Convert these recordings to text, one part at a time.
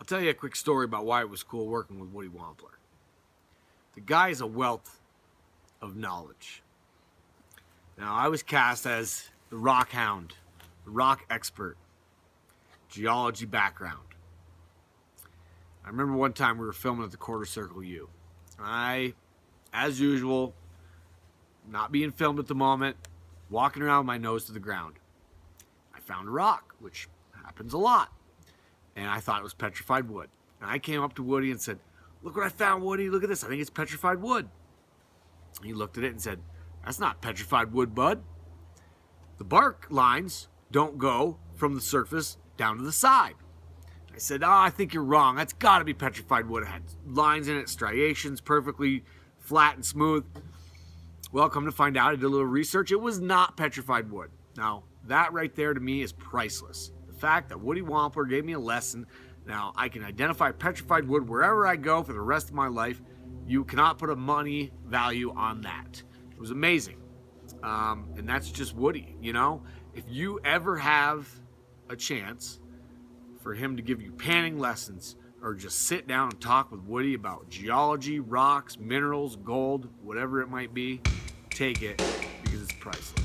I'll tell you a quick story about why it was cool working with Woody Wampler. The guy is a wealth of knowledge. Now, I was cast as the rock hound, the rock expert, geology background. I remember one time we were filming at the Quarter Circle U. I, as usual, not being filmed at the moment, walking around with my nose to the ground. I found a rock, which happens a lot. And I thought it was petrified wood. And I came up to Woody and said, "Look what I found, Woody. Look at this. I think it's petrified wood." He looked at it and said, "That's not petrified wood, bud. The bark lines don't go from the surface down to the side." I said, "Oh, I think you're wrong. That's got to be petrified wood. It had lines in it, striations, perfectly flat and smooth." Well, come to find out, I did a little research. It was not petrified wood. Now, that right there to me is priceless. The fact that Woody Wampler gave me a lesson. Now, I can identify petrified wood wherever I go for the rest of my life. You cannot put a money value on that. It was amazing. And that's just Woody, you know? If you ever have a chance for him to give you panning lessons or just sit down and talk with Woody about geology, rocks, minerals, gold, whatever it might be, take it because it's priceless.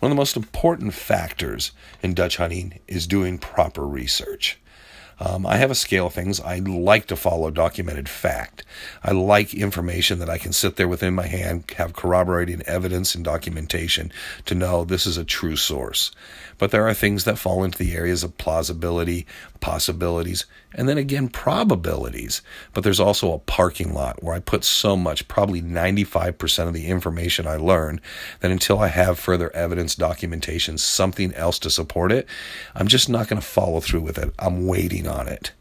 One of the most important factors in Dutch hunting is doing proper research. I have a scale of things. I like to follow documented fact. I like information that I can sit there within my hand, have corroborating evidence and documentation to know this is a true source. But there are things that fall into the areas of plausibility, possibilities, and then again, probabilities. But there's also a parking lot where I put so much, probably 95% of the information I learn, that until I have further evidence, documentation, something else to support it, I'm just not going to follow through with it. I'm waiting on it.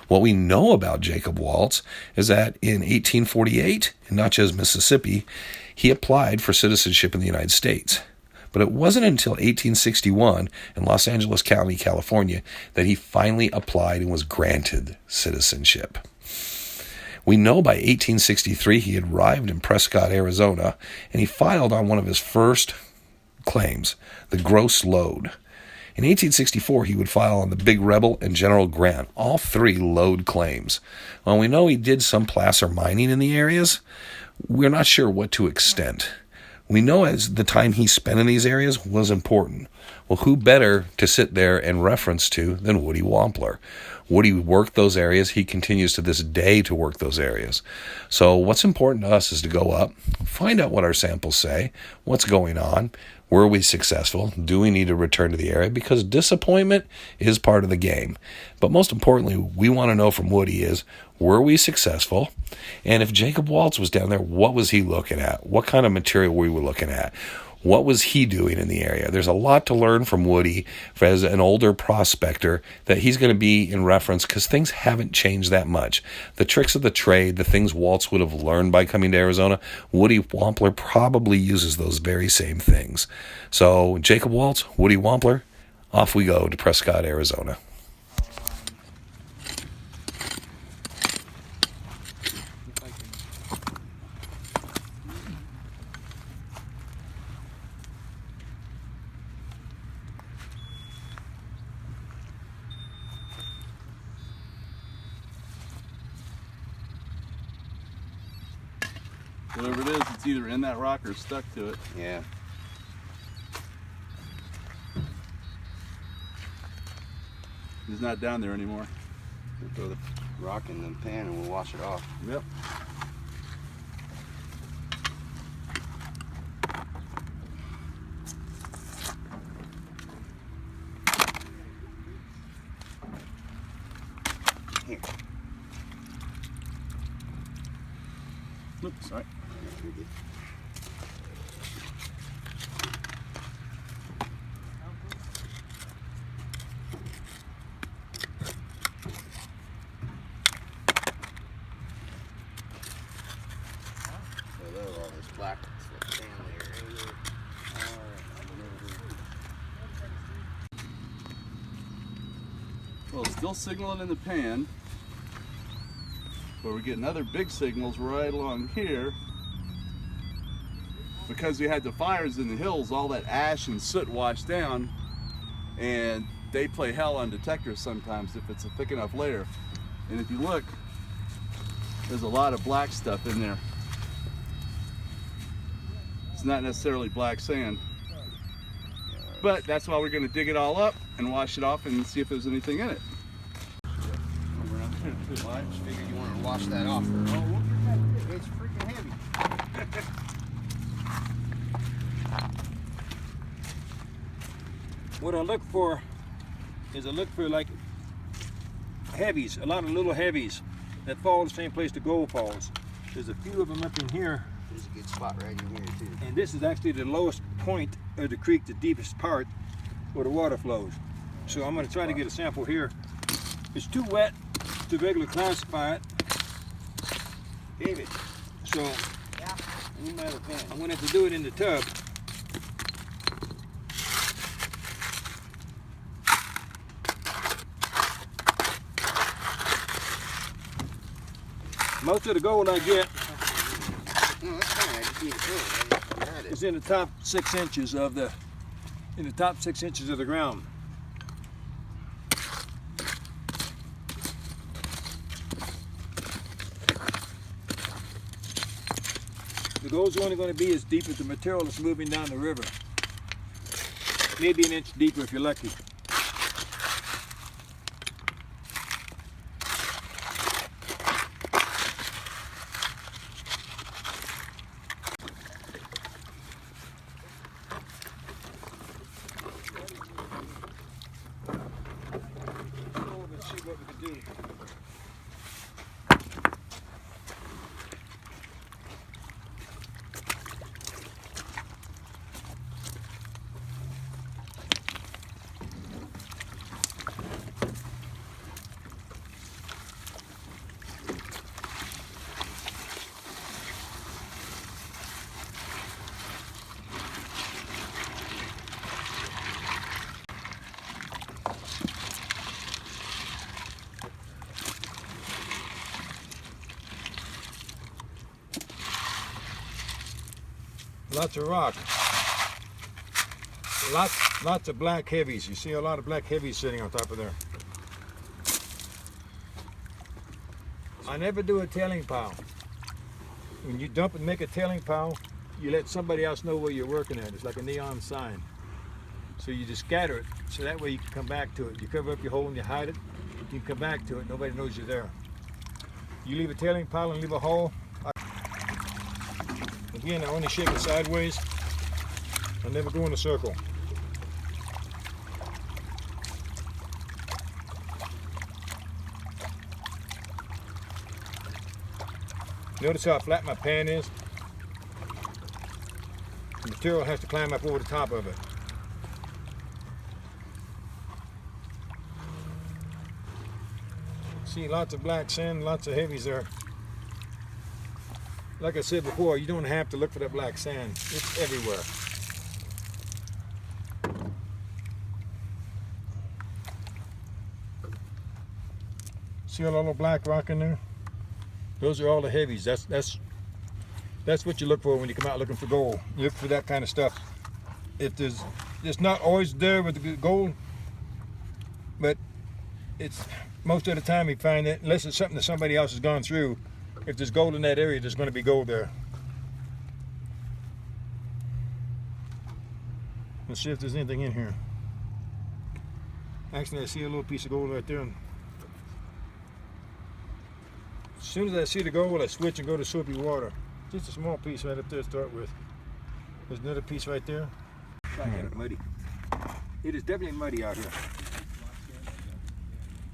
What we know about Jacob Waltz is that in 1848, in Natchez, Mississippi, he applied for citizenship in the United States. But it wasn't until 1861 in Los Angeles County, California, that he finally applied and was granted citizenship. We know by 1863 he had arrived in Prescott, Arizona, and he filed on one of his first claims, the gross lode. In 1864, he would file on the Big Rebel and General Grant, all three lode claims. While we know he did some placer mining in the areas, we're not sure what to extent. We know as the time he spent in these areas was important. Well, who better to sit there and reference to than Woody Wampler? Woody worked those areas. He continues to this day to work those areas. So what's important to us is to go up, find out what our samples say, what's going on, were we successful, do we need to return to the area? Because disappointment is part of the game. But most importantly, we want to know from Woody is, were we successful? And if Jacob Waltz was down there, what was he looking at? What kind of material were we looking at? What was he doing in the area? There's a lot to learn from Woody as an older prospector that he's going to be in reference because things haven't changed that much. The tricks of the trade, the things Waltz would have learned by coming to Arizona, Woody Wampler probably uses those very same things. So Jacob Waltz, Woody Wampler, off we go to Prescott, Arizona. Whatever it is, it's either in that rock or stuck to it. Yeah. It's not down there anymore. We'll throw the rock in the pan and we'll wash it off. Yep. Here. Oops, sorry. You're good. All this black sand layer. Well, it's still signaling in the pan, but we're getting other big signals right along here. Because we had the fires in the hills, all that ash and soot washed down, and they play hell on detectors sometimes if it's a thick enough layer. And if you look, there's a lot of black stuff in there. It's not necessarily black sand. But that's why we're going to dig it all up and wash it off and see if there's anything in it. Well, I just figured you wanted to wash that off. Oh, it's freaking heavy. What I look for is like heavies, a lot of little heavies that fall the same place the gold falls. There's a few of them up in here. There's a good spot right in here too. And this is actually the lowest point of the creek, the deepest part where the water flows. So I'm going to try to get a sample here. It's too wet to regularly classify it. David. So I'm going to have to do it in the tub. Most of the gold I get is in the top 6 inches of the ground. The gold's only going to be as deep as the material that's moving down the river. Maybe an inch deeper if you're lucky. Lots of rock. Lots of black heavies. You see a lot of black heavies sitting on top of there. I never do a tailing pile. When you dump and make a tailing pile, you let somebody else know where you're working at. It's like a neon sign. So you just scatter it, so that way you can come back to it. You cover up your hole and you hide it. You can come back to it. Nobody knows you're there. You leave a tailing pile and leave a hole. Again, I only shake it sideways. I never go in a circle. Notice how flat my pan is? The material has to climb up over the top of it. See, lots of black sand, lots of heavies there. Like I said before, you don't have to look for that black sand. It's everywhere. See all that little black rock in there? Those are all the heavies. That's what you look for when you come out looking for gold. You look for that kind of stuff. If it's not always there with the gold, but it's most of the time you find it, unless it's something that somebody else has gone through. If there's gold in that area, there's going to be gold there. Let's see if there's anything in here. Actually, I see a little piece of gold right there. As soon as I see the gold, I switch and go to soapy water. Just a small piece right up there to start with. There's another piece right there. I got it muddy. It is definitely muddy out here.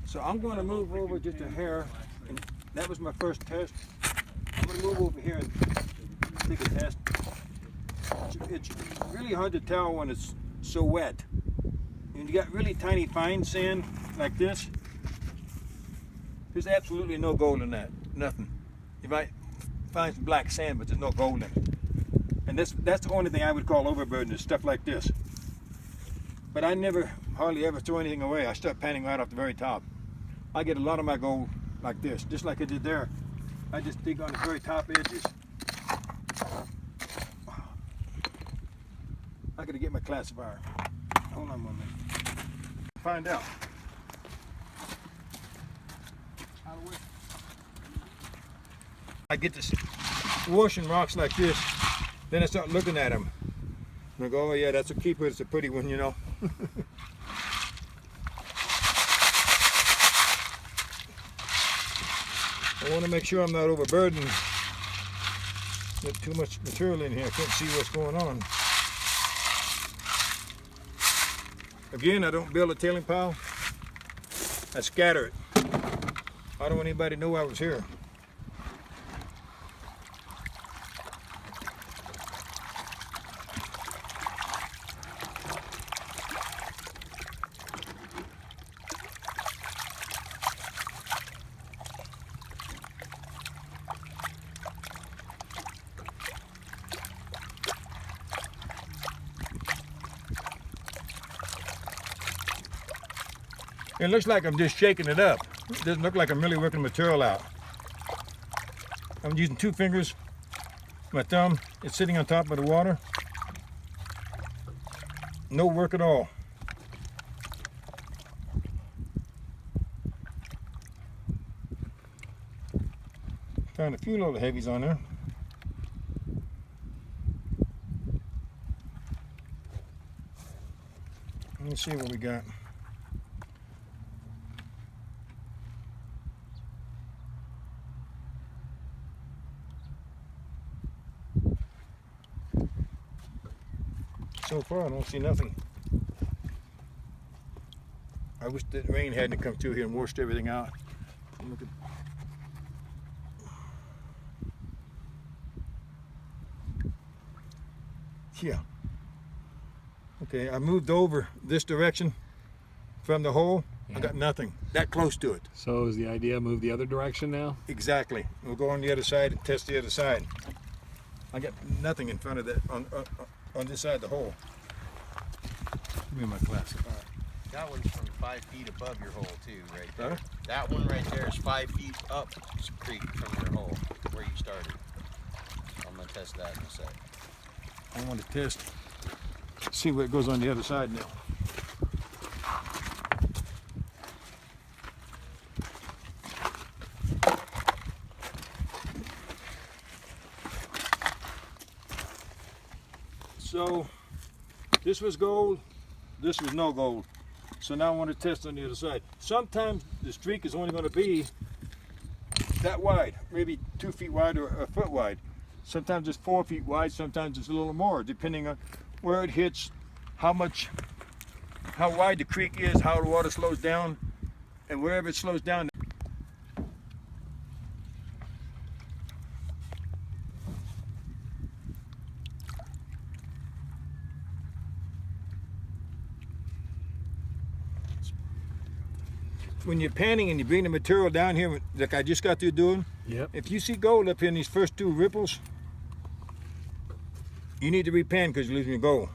So I'm going to move over just a hair. And that was my first test. I'm going to move over here and take a test. It's really hard to tell when it's so wet. And you got really tiny fine sand like this. There's absolutely no gold in that. Nothing. You might find some black sand, but there's no gold in it. And that's the only thing I would call overburden is stuff like this. But I never, hardly ever throw anything away. I start panning right off the very top. I get a lot of my gold like this, just like I did there. I just dig on the very top edges. I gotta get my classifier. Hold on a moment. Find out. I get this washing rocks like this, then I start looking at them. And I go, oh yeah, that's a keeper, it's a pretty one, you know. I want to make sure I'm not overburdened. There's too much material in here, I can't see what's going on. Again, I don't build a tailing pile, I scatter it. I don't want anybody to know I was here. It looks like I'm just shaking it up. It doesn't look like I'm really working material out. I'm using 2 fingers. My thumb is sitting on top of the water. No work at all. Found a few little heavies on there. Let's see what we got. So far, I don't see nothing. I wish the rain hadn't come through here and washed everything out. Look at... Yeah. Okay, I moved over this direction from the hole. Yeah. I got nothing. That close to it. So is the idea move the other direction now? Exactly. We'll go on the other side and test the other side. I got nothing in front of that on this side of the hole. Give me my classifier. That one's from 5 feet above your hole too, right there. Huh? That one right there is 5 feet up creek from your hole, where you started. I'm gonna test that in a sec. I want to test, see what goes on the other side now. So this was gold, this was no gold. So now I want to test on the other side. Sometimes the streak is only going to be that wide, maybe 2 feet wide or a foot wide. Sometimes it's 4 feet wide, sometimes it's a little more, depending on where it hits, how wide the creek is, how the water slows down, and wherever it slows down. When you're panning and you bring the material down here, like I just got through doing, Yep. if you see gold up here in these first 2 ripples, you need to repan because you're losing your gold.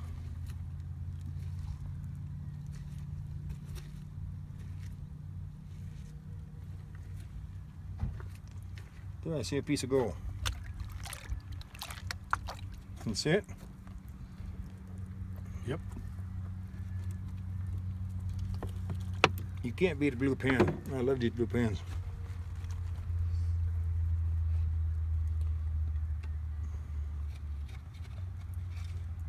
There, I see a piece of gold. Can you see it? Yep. You can't beat a blue pen. I love these blue pens.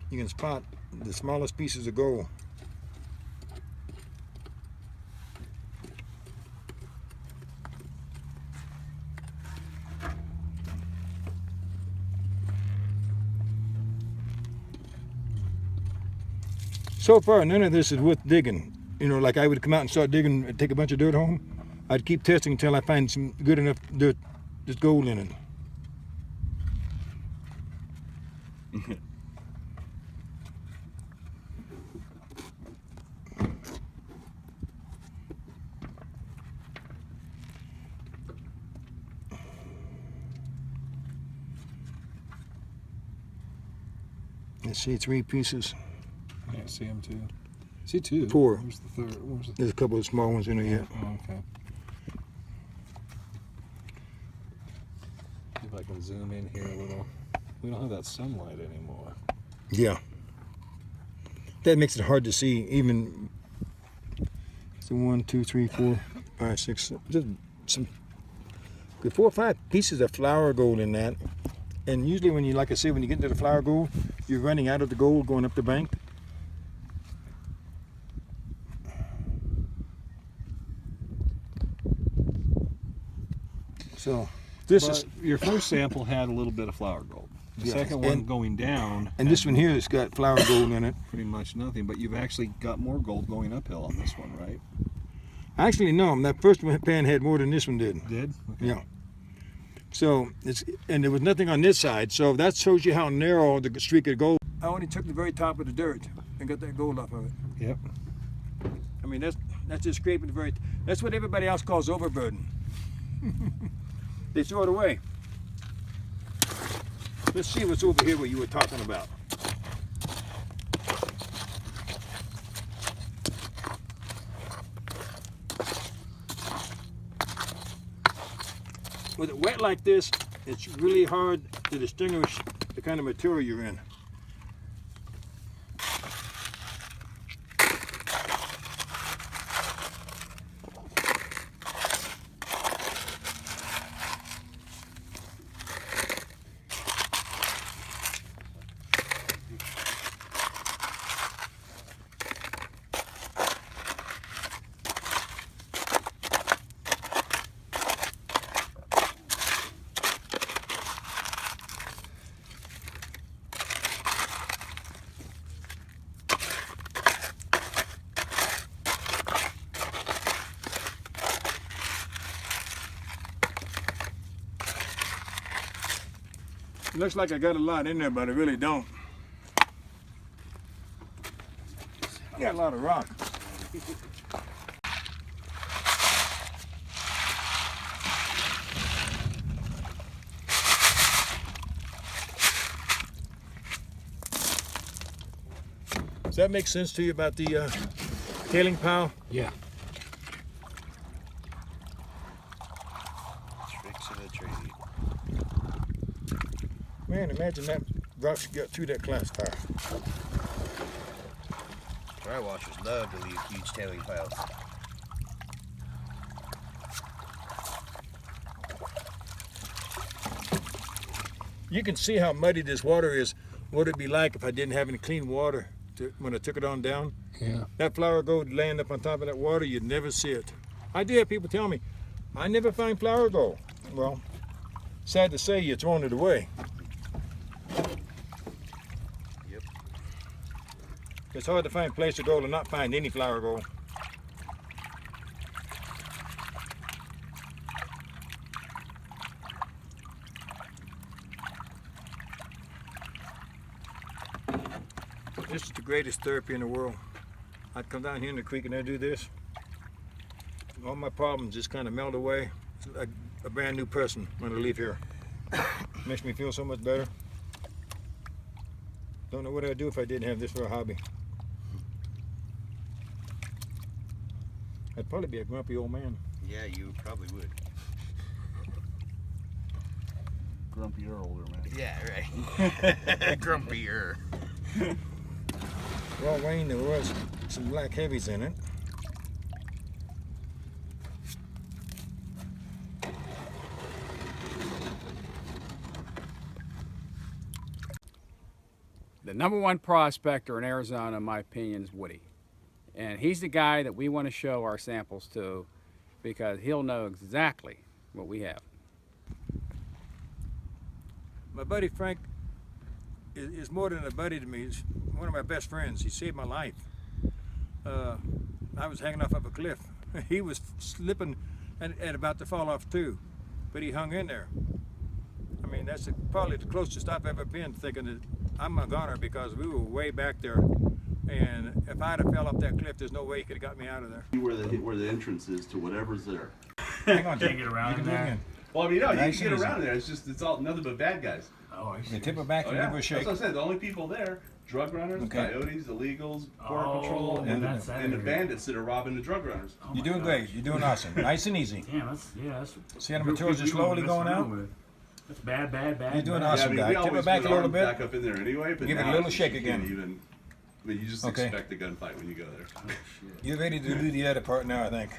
you can spot the smallest pieces of gold. So far, none of this is worth digging. You know, like I would come out and start digging and take a bunch of dirt home. I'd keep testing until I find some good enough dirt, just gold in it. Let's see, 3 pieces. Yeah, see him too. See 2. 4. Where's the third? Where's the There's a couple of small ones in there yet. Oh, okay. See if I can zoom in here a little. We don't have that sunlight anymore. Yeah. That makes it hard to see even. So 1, 2, 3, 4, 5, 6, 7, just some good 4 or 5 pieces of flour gold in that. And usually when you, like I said, when you get into the flour gold, you're running out of the gold going up the bank. So this But is, your first sample had a little bit of flour gold. The Yeah, second one and- going down, and this one here has got flour gold in it. pretty much nothing. But you've actually got more gold going uphill on this one, right? Actually, no, that first pan had more than this one did. Did? Okay. Yeah. So and there was nothing on this side, so that shows you how narrow the streak of gold. I only took the very top of the dirt and got that gold off of it. Yep. I mean, that's just scraping the very. That's what everybody else calls overburden. They throw it away. Let's see what's over here what you were talking about. With it wet like this, it's really hard to distinguish the kind of material you're in. Looks like I got a lot in there, but I really don't. I got a lot of rock. Does that make sense to you about the tailing pile? Yeah. Tricks of the trade. Man, imagine that rocks got through that classifier. Dry washers love to leave huge tailing piles. You can see how muddy this water is. What it'd be like if I didn't have any clean water when I took it on down. Yeah. That flour gold laying up on top of that water, you'd never see it. I do have people tell me, I never find flour gold. Well, sad to say, you're throwing it away. Yep. It's hard to find placer gold and not find any flour gold. This is the greatest therapy in the world. I'd come down here in the creek and I'd do this. All my problems just kind of melt away. It's like a brand new person when I leave here. Makes me feel so much better. Don't know what I'd do if I didn't have this for a hobby. I'd probably be a grumpy old man. Yeah, you probably would. Grumpier older man. Yeah, right. Grumpier. Well, Wayne, there was some black heavies in it. The number one prospector in Arizona, in my opinion, is Woody. And he's the guy that we want to show our samples to because he'll know exactly what we have. My buddy Frank is more than a buddy to me. He's one of my best friends. He saved my life. I was hanging off of a cliff. He was slipping and about to fall off too, but he hung in there. I mean, that's probably the closest I've ever been thinking that I'm a goner, because we were way back there, and if I'd have fell off that cliff, there's no way he could have got me out of there. Where the entrance is to whatever's there. Hang on, Can't get around in there. Well, I mean, no, Nice you can and get easy. around there. It's all nothing but bad guys. Oh, I see. You tip it back Oh and yeah, give it a that's shake. what I said. The only people there, drug runners, Okay. coyotes, illegals, border Oh, patrol, and that's that the area. bandits that are robbing the drug runners. Oh You're my doing gosh. great. You're doing awesome. Nice and easy. Damn, that's See how the materials are slowly going out? That's bad. You're doing bad. awesome. yeah, I mean, guy. we Tip it always back put a little arms bit. back up in there anyway, but Give it a now little it's shake just you can't again. Even, I mean, you just Okay. expect a gunfight when you go there. Oh, shit. You're ready to do the other part now, I think.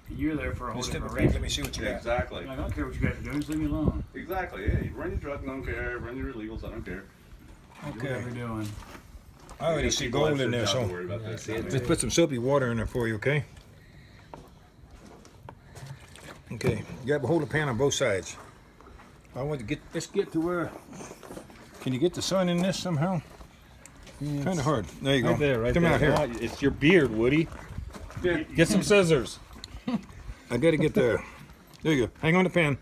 You're there for a whole Just tip different it back. Let reason. me see what you got. Exactly. Like, I don't care what you guys are doing, just leave me alone. Exactly. Yeah, you run your drugs, I don't care. Run your illegals, I don't care. Do Okay. whatever you're doing. I already see People have gold in their there, job so to worry about that. let's put some soapy water in there for you, okay? Okay, grab a hold of the pan on both sides. I want to get, let's get to where, can you get the sun in this somehow? Kind of hard. There you go. Right there, right Come there. out here. Oh, it's your beard, Woody. Get some scissors. I gotta get there. There you go. Hang on the pan.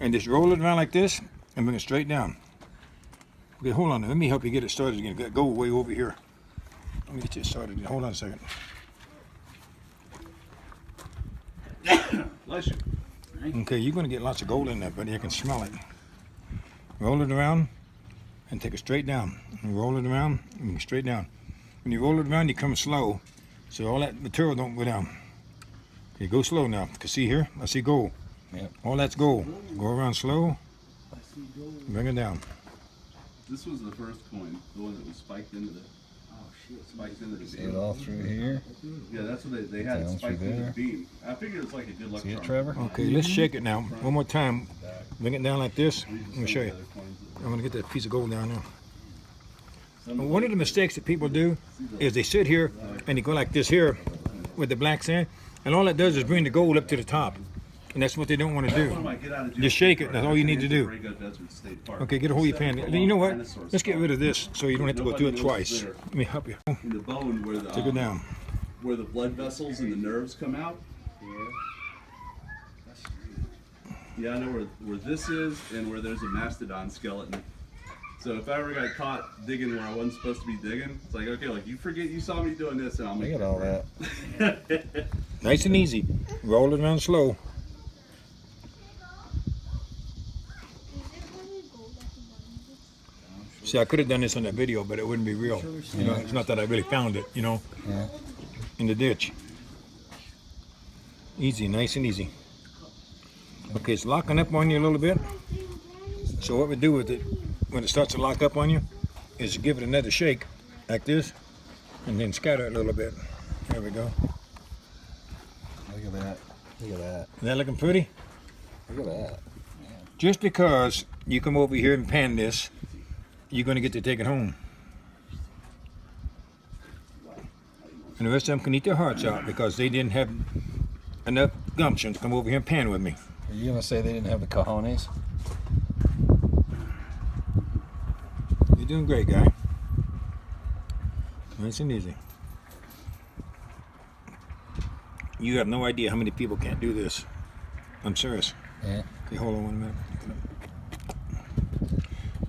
And just roll it around like this and bring it straight down. Okay, hold on. Let me help you get it started again. Go way over here. Let me get you started again. Hold on a second. Bless you. Okay, you're gonna get lots of gold in there, buddy. I can smell it. Roll it around and take it straight down. And roll it around and straight down. When you roll it around, you come slow, so all that material don't go down. Okay, go slow now. Cause see here, I see gold. Yep. All that's gold. Go around slow. Bring it down. This was the first coin, the one that was spiked into the. Spiked into the See beam. it all through here. Yeah, that's what they had it Down spiked through into the there. beam. I figured it's like a good luck See it, charm. Trevor? Okay, let's shake it now. One more time. Bring it down like this. Let me show you. I'm gonna get that piece of gold down now. One of the mistakes that people do is they sit here and they go like this here with the black sand, and all it does is bring the gold up to the top. And that's what they don't want to do. Just shake it. That's all you need to do. Okay, get a hold of your pan. You know what? Let's get rid of this so you don't have to go through it twice. Let me help you. In the bone where the Take it down. where the blood vessels and the nerves come out. Yeah, I know where this is and where there's a mastodon skeleton. So if I ever got caught digging where I wasn't supposed to be digging, it's like, okay, like you forget you saw me doing this and I'll make Look at all that. Nice and easy. Roll it around slow. See, I could have done this on that video, but it wouldn't be real. You know, it's not that I really found it, you know, Yeah. in the ditch. Easy, nice and easy. Okay, it's locking up on you a little bit. So what we do with it, when it starts to lock up on you, is give it another shake, like this, and then scatter it a little bit. There we go. Look at that. Look at that. Is that looking pretty? Look at that. Just because you come over here and pan this, you're going to get to take it home. And the rest of them can eat their hearts out because they didn't have enough gumption to come over here and pan with me. Are you gonna say they didn't have the cojones? You're doing great, guy. Nice and easy. You have no idea how many people can't do this. I'm serious. Yeah. Okay, hold on 1 minute.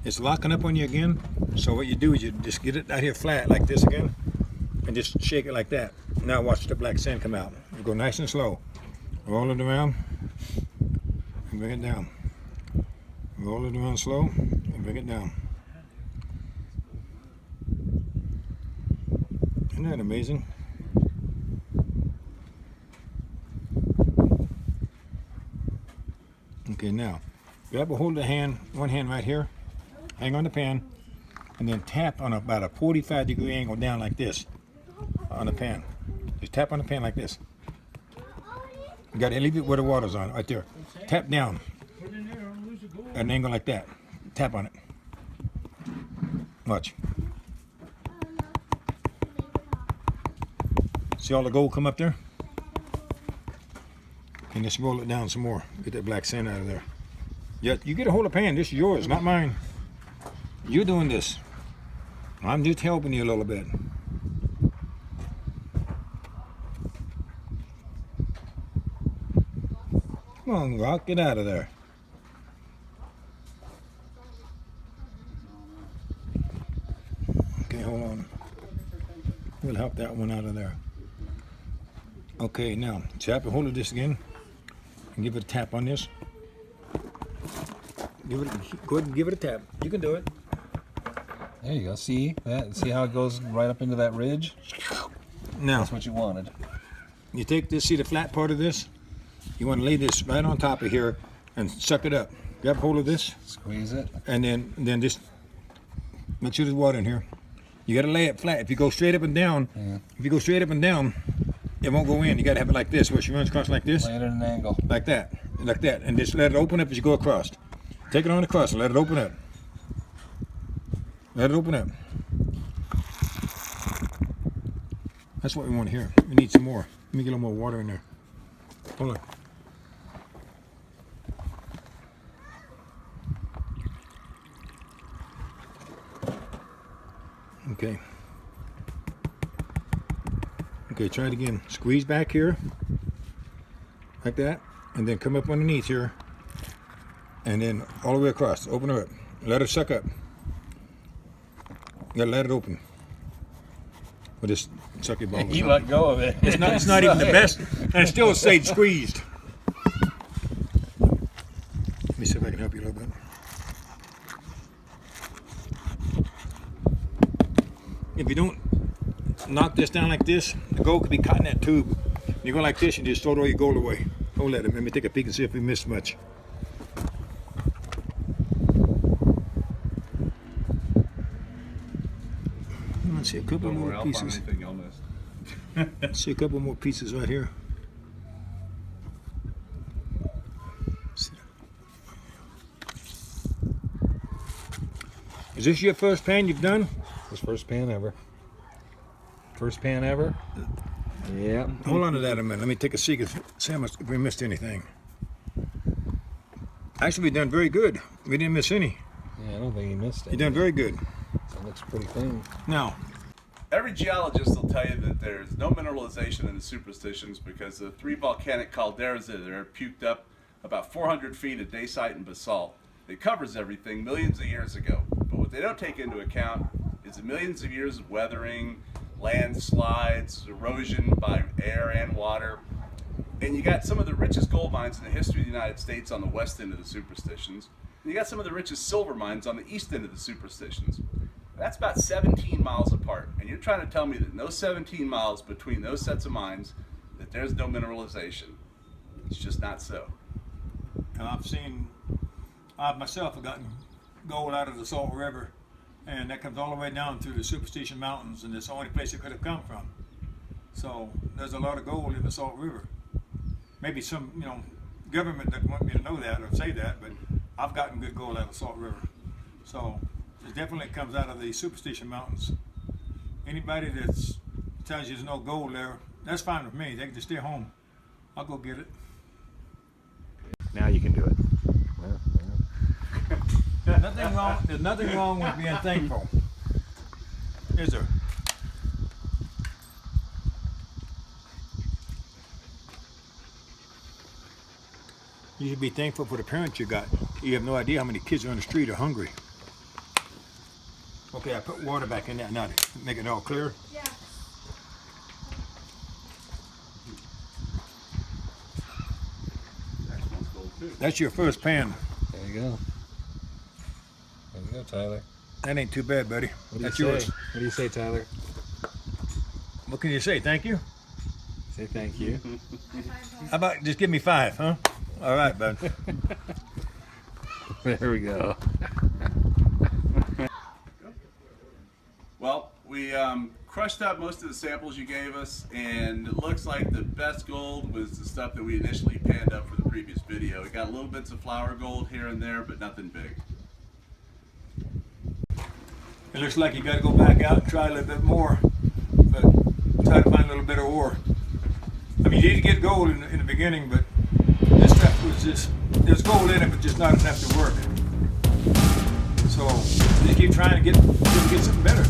It's locking up on you again. So what you do is you just get it out here flat like this again, and just shake it like that. Now watch the black sand come out. You go nice and slow. Roll it around and bring it down. Roll it around slow and bring it down. Isn't that amazing? Okay, now grab a hold of the hand, one hand right here, hang on the pan, and then tap on about a 45-degree angle down like this on the pan. Just tap on the pan like this. You gotta leave it where the water's on, right there. Tap down at an angle like that. Tap on it. Watch. See all the gold come up there? And let's roll it down some more. Get that black sand out of there. Yeah, you get a hold of pan. This is yours, not mine. You're doing this. I'm just helping you a little bit. Come on, Rock, get out of there. Okay, hold on. We'll help that one out of there. Okay, now, tap and hold of this again. And give it a tap on this. Go ahead and give it a tap. You can do it. There you go. See that? See how it goes right up into that ridge? Now, That's what you wanted. you take this, see the flat part of this? You want to lay this right on top of here and suck it up. Grab hold of this, Squeeze it. and then just make sure there's water in here. You got to lay it flat. If you go straight up and down, it won't go in. You got to have it like this, where she runs across like this, Lay it at an angle. like that, and just let it open up as you go across. Take it on across and let it open up. Let it open up. That's what we want to hear. We need some more. Let me get a little more water in there. Hold on. Okay. Okay, try it again. Squeeze back here, like that, and then come up underneath here, and then all the way across. Open her up. Let her suck up. You gotta let it open. With this sucky ball. You let go of it. It's not even the best, and it still stayed squeezed. Let me see if I can help you a little bit. If you don't knock this down like this, the gold could be caught in that tube. You go like this, you just throw all your gold away. Hold that. Let me take a peek and see if we missed much. Let's see a couple more pieces. See a couple more pieces right here. Is this your first pan you've done? This first pan ever. First pan ever? Yeah. Hold on to that a minute. Let me take a seek if we missed anything. Actually, we done very good. We didn't miss any. Yeah, I don't think he missed it. You done very good. It looks pretty clean. Now, Every geologist will tell you that there's no mineralization in the superstitions because the three volcanic calderas that are puked up about 400 feet of dacite and basalt. It covers everything millions of years ago. But what they don't take into account is the millions of years of weathering, landslides, erosion by air and water. And you got some of the richest gold mines in the history of the United States on the west end of the superstitions. And you got some of the richest silver mines on the east end of the superstitions. That's about 17 miles apart. And you're trying to tell me that in those 17 miles between those sets of mines, that there's no mineralization. It's just not so. I myself have gotten gold out of the Salt River, and that comes all the way down through the Superstition Mountains, and it's the only place it could have come from. So there's a lot of gold in the Salt River. Maybe some, government doesn't want me to know that or say that, but I've gotten good gold out of the Salt River. So it definitely comes out of the Superstition Mountains. Anybody that tells you there's no gold there, that's fine with me. They can just stay home. I'll go get it. Now you can do it. There's nothing wrong with being thankful, is there? You should be thankful for the parents you got. You have no idea how many kids are on the street are hungry. Okay, I put water back in there now to make it all clear. Yeah. That's your first pan. There you go. There you go, Tyler. That ain't too bad, buddy. What do That's you yours. say? What do you say, Tyler? What can you say? Thank you? Say thank you. How about just give me 5, huh? All right, bud. There we go. Well, we crushed up most of the samples you gave us, and it looks like the best gold was the stuff that we initially panned up for the previous video. We got little bits of flour gold here and there, but nothing big. It looks like you got to go back out and try a little bit more. But try to find a little better ore. I mean, you need to get gold in the beginning, but this stuff was just, there's gold in it, but just not enough to work. So, just keep trying to get something better.